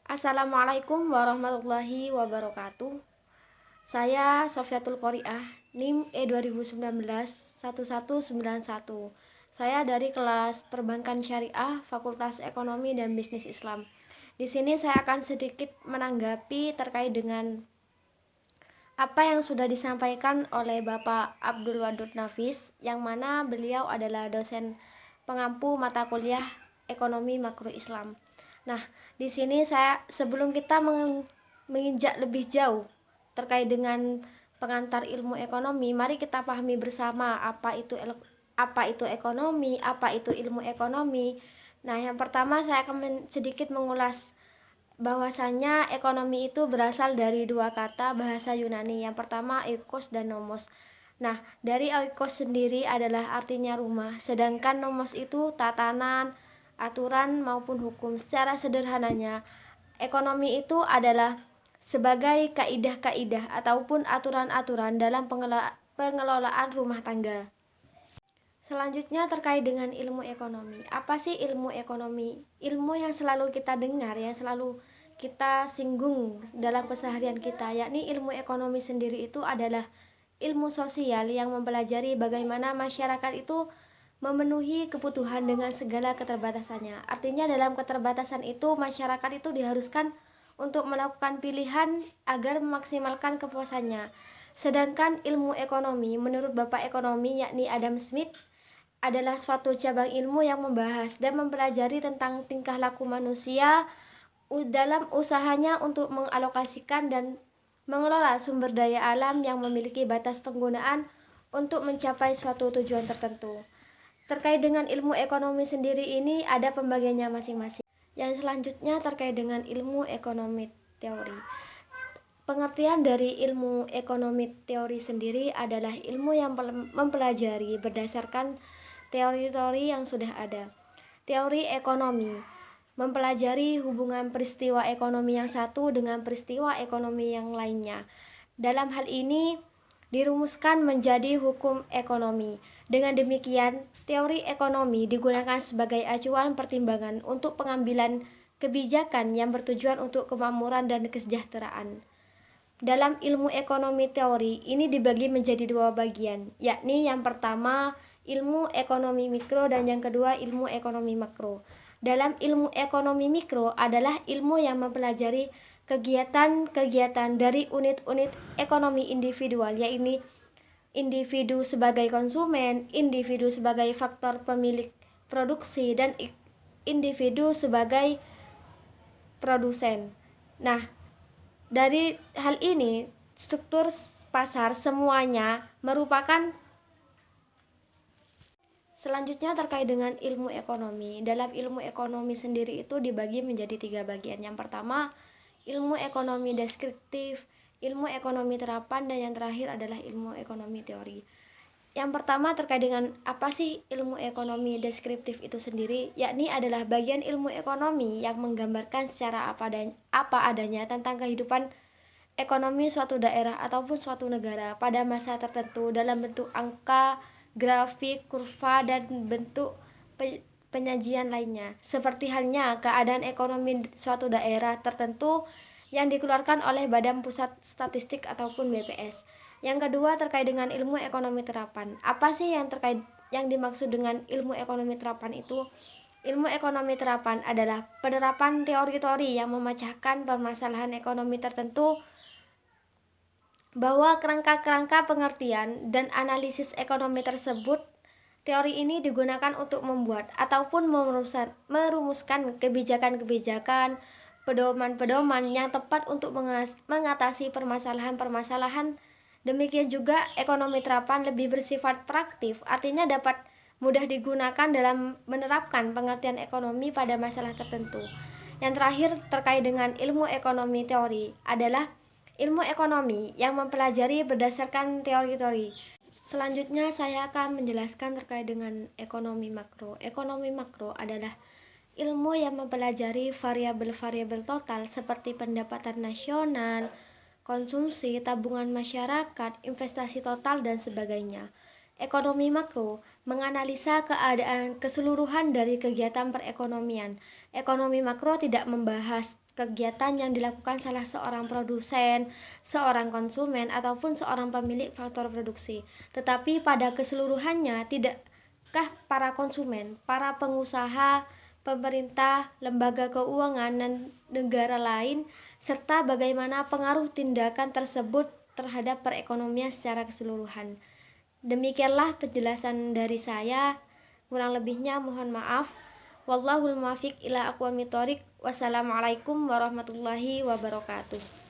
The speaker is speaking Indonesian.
Assalamualaikum warahmatullahi wabarakatuh. Saya Sofiatul Qoriah, NIM E2019 1191. Saya dari kelas Perbankan Syariah, Fakultas Ekonomi dan Bisnis Islam. Di sini saya akan sedikit menanggapi terkait dengan apa yang sudah disampaikan oleh Bapak Abdul Wadud Nafis, yang mana beliau adalah dosen pengampu mata kuliah Ekonomi Makro Islam. Nah, di sini saya sebelum kita menginjak lebih jauh terkait dengan pengantar ilmu ekonomi, mari kita pahami bersama apa itu ekonomi, apa itu ilmu ekonomi. Nah, yang pertama saya akan sedikit mengulas bahwasanya ekonomi itu berasal dari dua kata bahasa Yunani. Yang pertama oikos dan nomos. Nah, dari oikos sendiri adalah artinya rumah, sedangkan nomos itu tatanan, aturan maupun hukum. Secara sederhananya, ekonomi itu adalah sebagai kaidah-kaidah ataupun aturan-aturan dalam pengelolaan rumah tangga. Selanjutnya terkait dengan ilmu ekonomi. Apa sih ilmu ekonomi? Ilmu yang selalu kita dengar, yang selalu kita singgung dalam keseharian kita, yakni ilmu ekonomi sendiri itu adalah ilmu sosial yang mempelajari bagaimana masyarakat itu memenuhi kebutuhan dengan segala keterbatasannya. Artinya dalam keterbatasan itu masyarakat itu diharuskan untuk melakukan pilihan agar memaksimalkan kepuasannya. Sedangkan ilmu ekonomi menurut Bapak Ekonomi yakni Adam Smith adalah suatu cabang ilmu yang membahas dan mempelajari tentang tingkah laku manusia dalam usahanya untuk mengalokasikan dan mengelola sumber daya alam yang memiliki batas penggunaan untuk mencapai suatu tujuan tertentu. Terkait dengan ilmu ekonomi sendiri ini ada pembagiannya masing-masing. Yang selanjutnya terkait dengan ilmu ekonomi teori. Pengertian dari ilmu ekonomi teori sendiri adalah ilmu yang mempelajari berdasarkan teori-teori yang sudah ada. Teori ekonomi mempelajari hubungan peristiwa ekonomi yang satu dengan peristiwa ekonomi yang lainnya. Dalam hal ini dirumuskan menjadi hukum ekonomi. Dengan demikian, teori ekonomi digunakan sebagai acuan pertimbangan untuk pengambilan kebijakan yang bertujuan untuk kemakmuran dan kesejahteraan. Dalam ilmu ekonomi teori ini dibagi menjadi dua bagian, yakni yang pertama ilmu ekonomi mikro dan yang kedua ilmu ekonomi makro. Dalam ilmu ekonomi mikro adalah ilmu yang mempelajari kegiatan-kegiatan dari unit-unit ekonomi individual, yaitu individu sebagai konsumen, individu sebagai faktor pemilik produksi, dan individu sebagai produsen. Nah, dari hal ini, struktur pasar semuanya merupakan. Selanjutnya terkait dengan ilmu ekonomi. Dalam ilmu ekonomi sendiri itu dibagi menjadi tiga bagian. Yang pertama, ilmu ekonomi deskriptif, ilmu ekonomi terapan, dan yang terakhir adalah ilmu ekonomi teori. Yang pertama terkait dengan apa sih ilmu ekonomi deskriptif itu sendiri, yakni adalah bagian ilmu ekonomi yang menggambarkan secara apa adanya tentang kehidupan ekonomi suatu daerah ataupun suatu negara pada masa tertentu dalam bentuk angka, grafik, kurva, dan bentuk penyajian lainnya. Seperti halnya keadaan ekonomi suatu daerah tertentu yang dikeluarkan oleh Badan Pusat Statistik ataupun BPS. Yang kedua terkait dengan ilmu ekonomi terapan. Apa sih yang dimaksud dengan ilmu ekonomi terapan itu? Ilmu ekonomi terapan adalah penerapan teori-teori yang memecahkan permasalahan ekonomi tertentu bahwa kerangka-kerangka pengertian dan analisis ekonomi tersebut. Teori ini digunakan untuk membuat ataupun merumuskan kebijakan-kebijakan, pedoman-pedoman yang tepat untuk mengatasi permasalahan-permasalahan. Demikian juga ekonomi terapan lebih bersifat praktif, artinya dapat mudah digunakan dalam menerapkan pengertian ekonomi pada masalah tertentu. Yang terakhir terkait dengan ilmu ekonomi teori adalah ilmu ekonomi yang mempelajari berdasarkan teori-teori. Selanjutnya saya akan menjelaskan terkait dengan ekonomi makro. Ekonomi makro adalah ilmu yang mempelajari variabel-variabel total seperti pendapatan nasional, konsumsi, tabungan masyarakat, investasi total, dan sebagainya. Ekonomi makro menganalisa keadaan keseluruhan dari kegiatan perekonomian. Ekonomi makro tidak membahas kegiatan yang dilakukan salah seorang produsen, seorang konsumen, ataupun seorang pemilik faktor produksi. Tetapi pada keseluruhannya, tidakkah para konsumen, para pengusaha, pemerintah, lembaga keuangan, dan negara lain, serta bagaimana pengaruh tindakan tersebut terhadap perekonomian secara keseluruhan? Demikianlah penjelasan dari saya. Kurang lebihnya mohon maaf. Wallahul muwaffiq ila aqwamit thoriq. Wassalamualaikum warahmatullahi wabarakatuh.